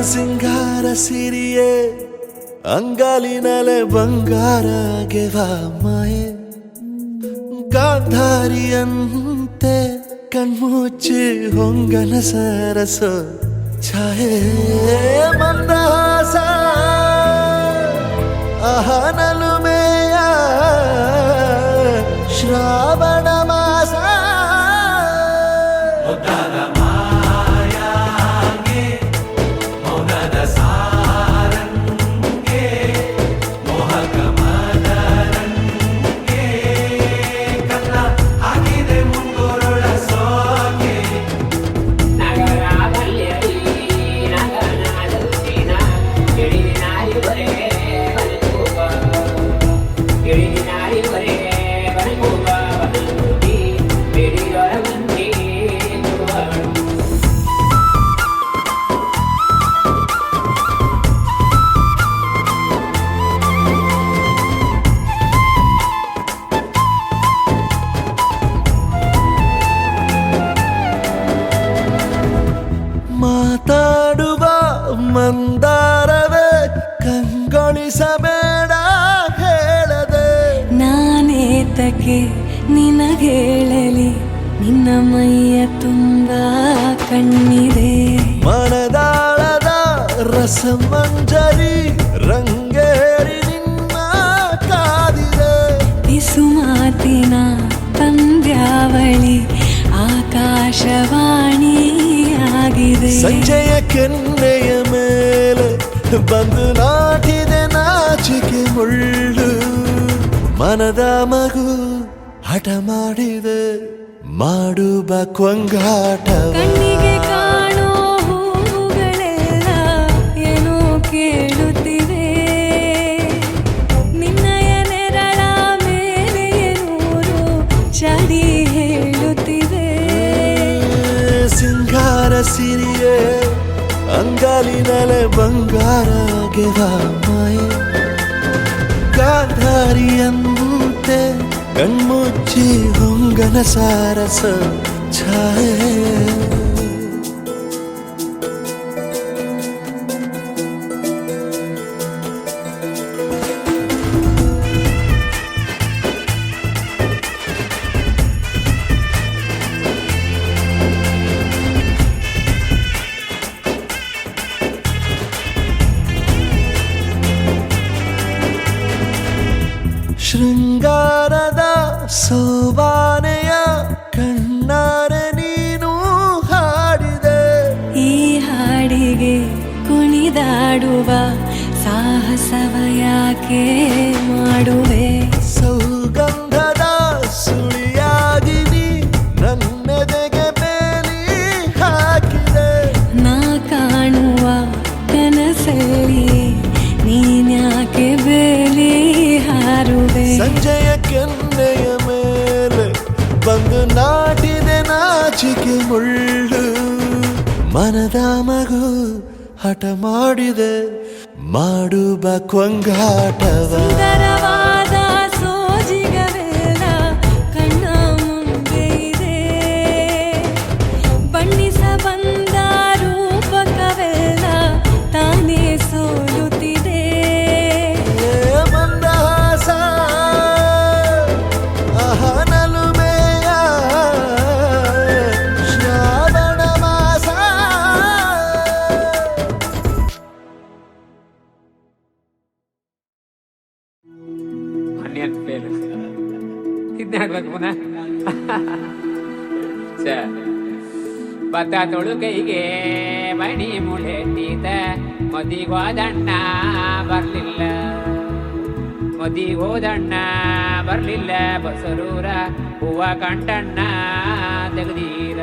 ಸಿಂಗಾರ ಸಿರಿಯೇ ಅಂಗಾಲಿನಲೆ ಬಂಗಾರ ಗೆವಾ ಮಾಯೆ ಗಾಂಧಾರಿಯಂತೆ ಕಣ್ಮುಚ್ಚಿ ಹೊಂಗನ ಸರಸ ಛಾಯೆ ಮಂದಹಾಸ ಅಹನಲುಮೆಯ ಶ್ರಾವಣ ಮಾಸ ಮಾತಾಡುವ ಮಂದಾರವೇ ಕಂಗೊಳಿಸಬೇಡ ಹೇಳದೆ ನಾನೇತಕ್ಕೆ ನಿನಗೇಳಲಿ ನಿನ್ನ ಮೈಯ ತುಂಬ ಕಣ್ಣಿದೆ ಮನದಾಳದ ರಸಮಂಜರಿ ರಂಗೇರಿ ನಿನ್ನ ಕಾದಿದೆ ಬಿಸು ಮಾತಿನ ಪಂದ್ಯಾವಳಿ ಆಕಾಶವಾಣಿಯಾಗಿದೆ ಸಂಜೆಯ ಕೆನ್ನೆಯ ಮೇಲೆ ಬಂದು ನಾಟಿದೆ ನಾಚಿಕೆ ಮುಳ್ಳು ಮನದ ಮಗು ಹಠ ಮಾಡಿದೆ ಮಾಡುವ ಕೊಂಗಾಟವ ಕಣ್ಣಿಗೆ ಕಾಣೋ ಹೂಗಳೆಲ್ಲ ಏನೋ ಕೇಳುತ್ತಿವೆ ನಿನ್ನಯ ನೆರಳ ಮೇಲೆ ನೂರು ಚಡಿ ಹೇಳುತ್ತಿವೆ ಸಿಂಗಾರ ಸಿರಿಯೇ ಅಂಗಾಲಿನಲೆ ಬಂಗಾರ ಗೆವಾ ಮಾಯೆ ಗಾಂಧಾರಿಯಂತೆ ಕಣ್ಮುಚ್ಚಿ ಹೊಂಗನ ಸಾರಸ ಛಾಯೆ ಶೃಂಗಾರದ ಸೋಬಾನೆಯ ಕಣ್ಣಾರೆ ನೀನು ಹಾಡಿದೆ ಈ ಹಾಡಿಗೆ ಕುಣಿದಾಡುವ ಸಾಹಸವ ಯಾಕೆ ಮಾಡುವೆ ಸೌಗಂಧದ ಸುಳಿಯಾಗಿ ನೀ ನನ್ನೆದೆಗೆ ಬೇಲಿ ಹಾಕಿದೆ ನಾ ಕಾಣುವ ಕನಸಲ್ಲಿ ನೀನ್ಯಾಕೆ ಬೇಲಿ ಹಾರುವೆ ಸಂಜೆಯ ಕೆನ್ನೆಯ ಮೇಲೆ ಬಂದು ನಾಟಿದೆ ನಾಚಿಕೆ ಮುಳ್ಳು ಮನದ ಮಗು ಹಠ ಮಾಡಿದೆ ಮಾಡುವ ಕೊಂಗಾಟವ ಸುಂದರವಾದ ಸೋಜಿಗವೆಲ್ಲ ಕಣ್ಣ ಮುಂದೆ ಇದೆ ಬಣ್ಣಿಸ ಬಂದ ರೂಪಕವೆಲ್ಲ ತಾನೇ ಸೋಲುತ್ತಿದೆ ಮಂದಹಾಸ ಅಹನಲುಮೆಯ ಶ್ರಾವಣ ಮಾಸ ಆನಿಯನ್ ಫೇಲ್ ಇದನ್ನ ಹಾಕ್ಬೇಕು ಪುನಃ ಭತ್ತ ತೊಳುಕೈಗೆ ಮಣಿ ಮುಳೆಟ್ಟಿದ ಮದಿಗೋದಣ್ಣ ಬರ್ಲಿಲ್ಲ ಮದಿಗೋದಣ್ಣ ಬರ್ಲಿಲ್ಲ ಬಸರೂರ ಹೂವ ಕಂಟಣ್ಣ ತೆಗದೀರ